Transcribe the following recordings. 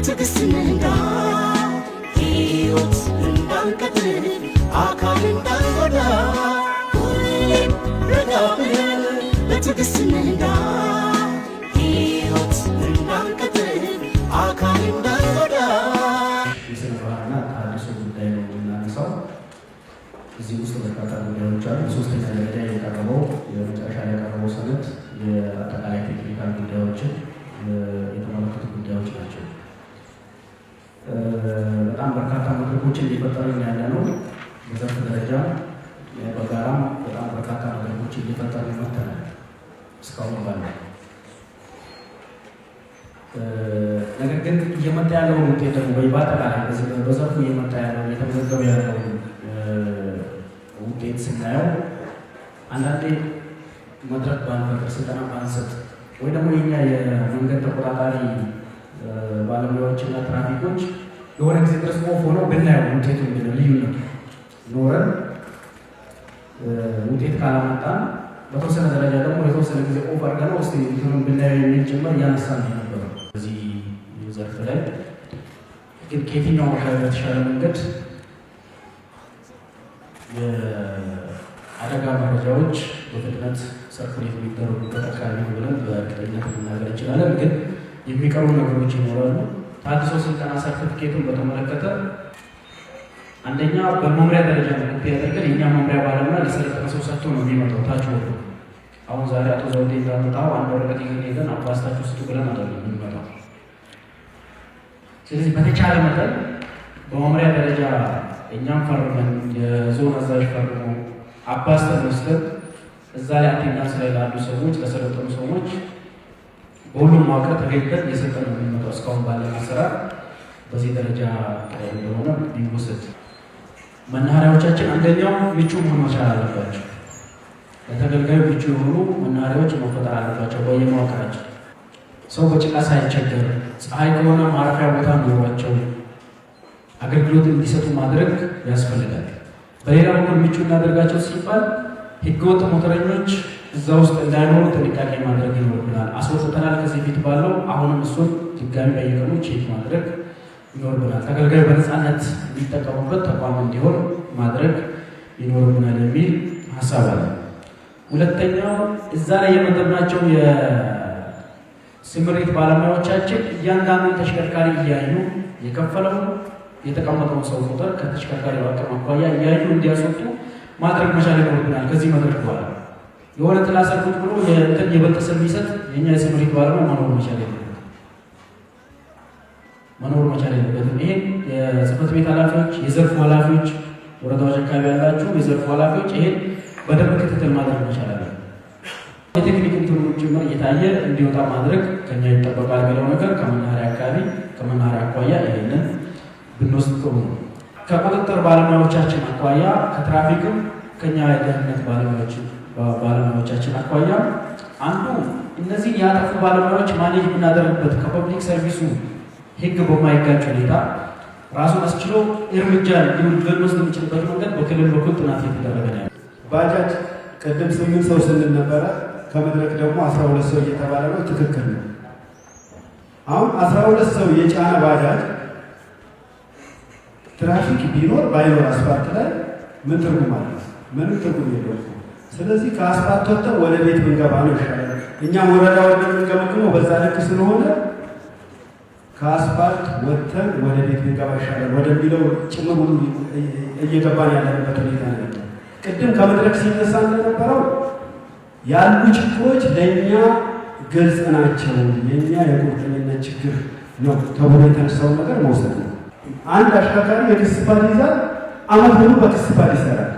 በትዕግስት እንንዳ ሕይወት እንዳንቀጥል አካል እንዳንጎዳ ሁሌም ረጋ ብለን በትዕግስት እንንዳ ሕይወት እንዳንቀጥል አካል እንዳንጎዳ። የሥነ ምግባርና ተሃድሶ ጉዳይ ነው የምናነሳው። እዚህ ውስጥ በርካታ ጉዳዮች አሉ። በሶስተኛ ደረጃ የቀረበው የመጨረሻ ላይ የቀረበው ሰነድ የአጠቃላይ ቴክኒካል ጉዳዮችን የተመለከቱ ጉዳዮች ናቸው። በጣም በርካታ መድረኮችን እየፈጠርን ያለ ነው። በዘርፍ ደረጃ በጋራም በጣም በርካታ መድረኮችን እየፈጠርን መጥተናል እስካሁን ባለ። ነገር ግን እየመጣ ያለውን ውጤት ደግሞ ወይ በአጠቃላይ በዘርፉ እየመጣ ያለው እየተመዘገበ ያለው ውጤት ስናየው አንዳንዴ መድረክ ባንፈጥር ስልጠና ባንሰጥ ወይ ደግሞ የኛ የመንገድ ተቆጣጣሪ ባለሙያዎችና ትራፊኮች የሆነ ጊዜ ድረስ ቆፍ ሆነው ብናየው ውጤቱ ምንድነው ልዩነቱ ኖረን ውጤት ካላመጣን በተወሰነ ደረጃ ደግሞ የተወሰነ ጊዜ ቆፍ አድርገን ውስጥ እንትኑን ብናየው የሚል ጭምር እያነሳን ነበረው። በዚህ ዘርፍ ላይ ግን ከየትኛው አካባቢ በተሻለ መንገድ የአደጋ መረጃዎች በፍጥነት ሰርኩሌት የሚደረጉበት አካባቢ ነው ብለን በእርግጠኝነት መናገር እንችላለን። ግን የሚቀሩ ነገሮች ይኖራሉ። ተሃድሶ ስልጠና ሰርቲፊኬቱን በተመለከተ አንደኛ በመምሪያ ደረጃ ነው ያደርገን። የእኛ መምሪያ ባለሙያ ለሰለጠነ ሰው ሰጥቶ ነው የሚመጣው ታች ወርዶ። አሁን ዛሬ አቶ ዘውዴ እንዳመጣው አንድ ወረቀት ይዘን አባስታችሁ ስጡ ብለን አይደለም የምንመጣው። ስለዚህ በተቻለ መጠን በመምሪያ ደረጃ እኛም ፈርመን የዞን አዛዥ ፈርሞ አባስተን ወስደን እዛ ላይ አቴንዳንስ ላይ ላሉ ሰዎች ለሰለጠኑ ሰዎች በሁሉም መዋቅር ተገኝተን የሰጠን ነው የሚመጣው። እስካሁን ባለ አሰራር በዚህ ደረጃ እንደሆነ ቢወሰድ መናኸሪያዎቻችን አንደኛው ምቹ መሆን መቻል አለባቸው። ለተገልጋዩ ምቹ የሆኑ መናኸሪያዎች መፈጠር አለባቸው። በየመዋቅራቸው ሰው በጭቃ ሳይቸገር ፀሐይ ከሆነ ማረፊያ ቦታ ኖሯቸው አገልግሎት እንዲሰጡ ማድረግ ያስፈልጋል። በሌላ በኩል ምቹ እናደርጋቸው ሲባል ህገወጥ ሞተረኞች እዛ ውስጥ እንዳይኖሩ ጥንቃቄ ማድረግ ይኖርብናል። አስወጥተናል ከዚህ ፊት ባለው አሁንም እሱን ድጋሚ በየቀኑ ቼክ ማድረግ ይኖርብናል። ተገልጋዩ በነፃነት የሚጠቀሙበት ተቋም እንዲሆን ማድረግ ይኖርብናል የሚል ሀሳብ አለ። ሁለተኛው እዛ ላይ የመደብናቸው የስምሪት ባለሙያዎቻችን እያንዳንዱን ተሽከርካሪ እያዩ የከፈለው የተቀመጠውን ሰው ቁጥር ከተሽከርካሪ አቅም አኳያ እያዩ እንዲያስወጡ ማድረግ መቻል ይኖርብናል። ከዚህ መድረክ በኋላ የሆነ ጥላ ሰርኩት ብሎ የእንትን የበጠሰ የሚሰጥ የኛ የስምሪት ባለሙያ መኖር መቻል የለበትም። ይሄን የጽህፈት ቤት ኃላፊዎች፣ የዘርፉ ኃላፊዎች፣ ወረዳዎች አካባቢ ያላችሁ የዘርፉ ኃላፊዎች ይሄን በደንብ ክትትል ማድረግ መቻል አለ። የቴክኒክ እንትኖች ጭምር እየታየ እንዲወጣ ማድረግ ከኛ ይጠበቃል የሚለው ነገር ከመናኸሪያ አካባቢ ከመናኸሪያ አኳያ ይሄንን ብንወስድ ጥሩ ነው። ከቁጥጥር ባለሙያዎቻችን አኳያ ከትራፊክም ከኛ የደህንነት ባለሙያዎቻችን አኳያ አንዱ እነዚህ ያጠፉ ባለሙያዎች ማኔጅ የምናደርግበት ከፐብሊክ ሰርቪሱ ህግ በማይጋጭ ሁኔታ ራሱን አስችሎ እርምጃ ልንወስድ የሚችልበት መንገድ በክልል በኩል ጥናት እየተደረገ ነው። ባጃጅ ቅድም 8 ሰው ስንል ነበረ። ከመድረክ ደግሞ 12 ሰው እየተባለ ነው። ትክክል ነው። አሁን 12 ሰው የጫነ ባጃጅ ትራፊክ ቢኖር ባይኖር አስፋልት ላይ ምን ትርጉም አለ? ምንም ትርጉም የለውም። ስለዚህ ከአስፋልት ወጥተን ወደ ቤት ብንገባ ነው ይሻላል። እኛም ወረዳ ወደ የምንገመግመው በዛ ልክ ስለሆነ ከአስፋልት ወጥተን ወደ ቤት ብንገባ ይሻላል ወደሚለው ጭምር ሁሉ እየገባን ያለንበት ሁኔታ ነው። ቅድም ከመድረክ ሲነሳ እንደነበረው ያሉ ችግሮች ለእኛ ግልጽ ናቸው። የእኛ የቁርጠኝነት ችግር ነው ተብሎ የተነሳው ነገር መውሰድ ነው። አንድ አሽከርካሪ የክስ ፋይል ይዛል፣ አመት ሙሉ በክስ ፋይል ይሰራል።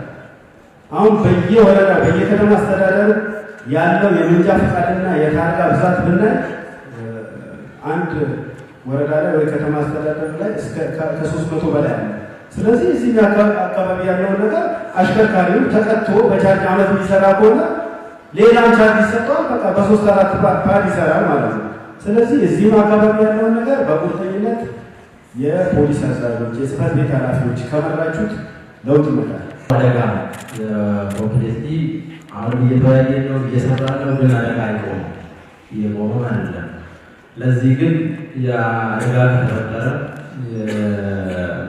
አሁን በየወረዳ በየከተማ አስተዳደር ያለው የመንጃ ፈቃድና የታርጋ ብዛት ብናይ አንድ ወረዳ ላይ ወይ ከተማ አስተዳደር ላይ እስከ ከ300 በላይ አለ። ስለዚህ እዚህ አካባቢ ያለው ነገር አሽከርካሪው ተቀጥቶ በቻርጅ አመት የሚሰራ ከሆነ ሌላም ቻርጅ ይሰጠዋል። በቃ በ3-4 ፓድ ይሰራል ማለት ነው። ስለዚህ እዚህም አካባቢ ያለውን ነገር በቁርጠኝነት የፖሊስ አዛዦች፣ የጽህፈት ቤት ኃላፊዎች ከመራችሁት ለውጥ ይመጣል። አደጋ ኮምፕሌትሊ አሁን እየተወያየ ነው እየሰራ ነው። ግን አደጋ አይቆም እየቆመ አይደለም። ለዚህ ግን የአደጋ ከተፈጠረ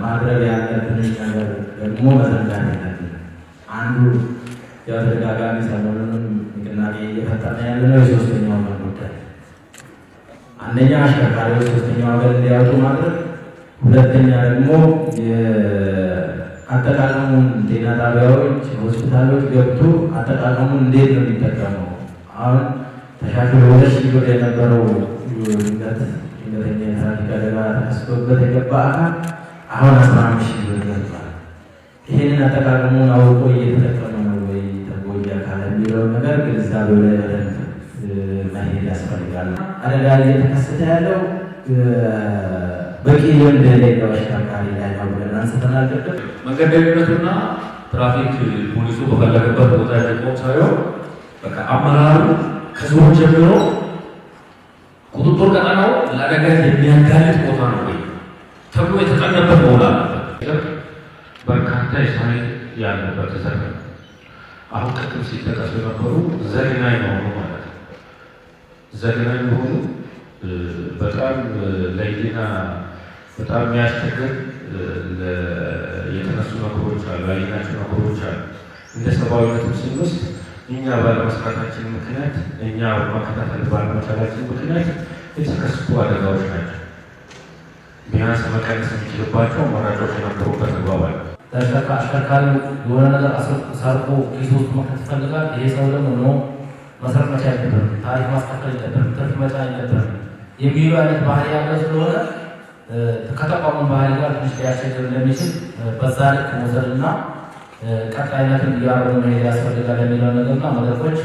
ማድረግ ያለብን ነገር ደግሞ መዘንጋት የለብንም። አንዱ ተደጋጋሚ ሰሞኑንም ንቅናቄ እየፈጠረ ያለነው የሶስተኛው ወገን ጉዳይ፣ አንደኛ አሽከርካሪዎች ሶስተኛው ወገን እንዲያወጡ ማድረግ፣ ሁለተኛ ደግሞ አጠቃቀሙን ጤና ጣቢያዎች፣ ሆስፒታሎች ገብቶ አጠቃቀሙን እንዴት ነው የሚጠቀመው? አሁን ተሻሽሎ 2000 ብር የነበረው ድንገተኛ የትራፊክ አደጋ ተከስቶበት የገባ አካል አሁን 15000 ብር ገብቷል። ይህንን አጠቃቀሙን አውቆ እየተጠቀመ ነው ወይ ተጎጂ አካል የሚለው ነገር ግንዛቤው ላይ በደንብ መሄድ ያስፈልጋል። አደጋ እየተከሰተ ያለው በቂ ልምድ የሌለው አሽከርካሪ ላይ ነው ብለን አንስተናል። መንገድ ደህንነቱና ትራፊክ ፖሊሱ በፈለገበት ቦታ የሚቆም ሳይሆን በቃ አመራሩ ከዞን ጀምሮ ቁጥጥር ቀጠናው ለአደጋ የሚያጋልጥ ቦታ ነው ወይ ተብሎ የተቀነበት መሆን አለበት። በርካታ የሳይል ያለበት ዘርፍ ነው። አሁን ቅድም ሲጠቀሱ የነበሩ ዘግናኝ የሆኑ ማለት ነው። ዘግናኝ የሆኑ በጣም ለይና በጣም የሚያስቸግር የተነሱ ነገሮች አሉ፣ ያየናቸው ነገሮች አሉ። እንደ ሰብአዊነትም ስንወስድ እኛ ባለመስራታችን ምክንያት፣ እኛ ማከታተል ባለመቻላችን ምክንያት የተከሰቱ አደጋዎች ናቸው። ቢያንስ መቀነስ የሚችልባቸው አማራጮች የነበሩበት አግባባል። አሽከርካሪው የሆነ ነገር ሰርቆ ኪሱ ውስጥ መክተት ይፈልጋል። ይሄ ሰው ደግሞ መስረቅ መቻል የለበትም፣ ታሪክ ማስከተል የለበትም፣ ትርፍ መጫን የለበትም የሚሉ አይነት ባህሪ ያለው ስለሆነ ከተቋሙ ባህሪ ጋር ትንሽ ሊያስቸግር እንደሚችል በዛ ልክ መውሰድና ቀጣይነትን እያረሙ መሄድ ያስፈልጋል የሚለው ነገርና መድረኮች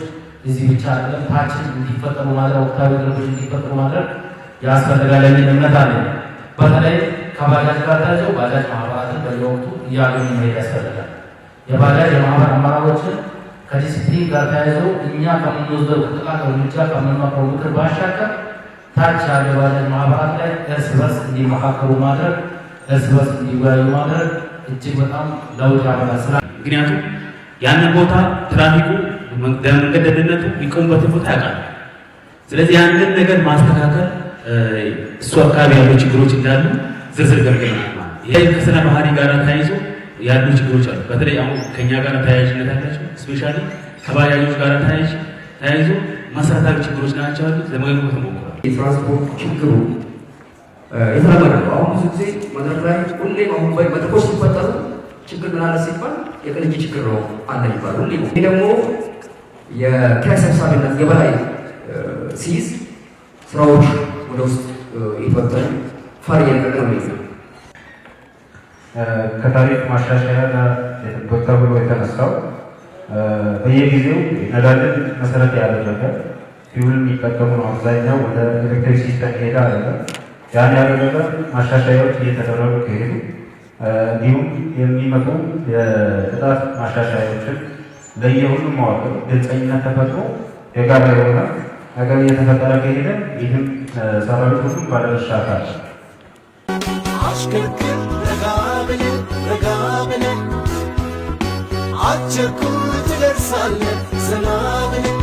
እዚህ ብቻ አይደለም ታችን እንዲፈጠሩ ማድረግ፣ ወቅታዊ መድረኮች እንዲፈጠሩ ማድረግ ያስፈልጋል የሚል እምነት አለ። በተለይ ከባጃጅ ጋር ተያይዞ ባጃጅ ማህበራትን በየወቅቱ እያገኙ መሄድ ያስፈልጋል። የባጃጅ የማህበር አመራሮችን ከዲሲፕሊን ጋር ተያይዞ እኛ ከምንወስደው ጥቃት እርምጃ ከምንመክረው ምክር ባሻገር ታች ያለ የባጃጅ ማህበራት ላይ እርስ በርስ እንዲመካከሩ ማድረግ፣ እርስ በርስ እንዲወያዩ ማድረግ እጅግ በጣም ለውጥ ያመጣል። ምክንያቱም ያንን ቦታ ትራፊኩ መንገድ ደህንነቱ የሚቆሙበትን ቦታ ያውቃል። ስለዚህ ያንን ነገር ማስተካከል እሱ አካባቢ ያሉ ችግሮች እንዳሉ ዝርዝር ገምገናል። ይሄ ከስነ ባህሪ ጋር ተያይዞ ያሉ ችግሮች አሉ። በተለይ አሁን ከኛ ጋር ተያያዥነት ያላቸው ስፔሻሊ ከባጃጆች ጋር ተያይዞ መሰረታዊ ችግሮች ናቸው ያሉት ለመገንባት ተሞክሯል። የትራንስፖርት ችግሩ የተለመደ ነው። አሁን ብዙ ጊዜ መድረክ ላይ ሁሌም አሁን መድረኮች ሲፈጠሩ ችግር ምን አለ ሲባል የቅንጅ ችግር ነው አለ ይባል ሁሌ። ይህ ደግሞ የኪራይ ሰብሳቢነት የበላይ ሲይዝ ስራዎች ወደ ውስጥ የተወጠኑ ፈር እየለቀቀ ነው የሚይዘው። ከታሪፍ ማሻሻያ ጋር ተብሎ የተነሳው በየጊዜው ነዳጅን መሰረት ያደረገ ፊውል የሚጠቀሙ ነው። አብዛኛው ወደ ኤሌክትሪክ ሲስተም ሄዳ አለ። ያን ያደረገ ማሻሻያዎች እየተደረጉ ከሄዱ እንዲሁም የሚመጡ የቅጣት ማሻሻያዎችን ለየሁሉም መዋቅር ግልጸኝነት ተፈጥሮ የጋራ የሆነ ነገር እየተፈጠረ ከሄደ ይህም ሰራዊት ሁሉም ባለድርሻ አካል አሽከርክር ረጋ ብለህ አትቸኩል ትደርሳለህ ዘና ብለህ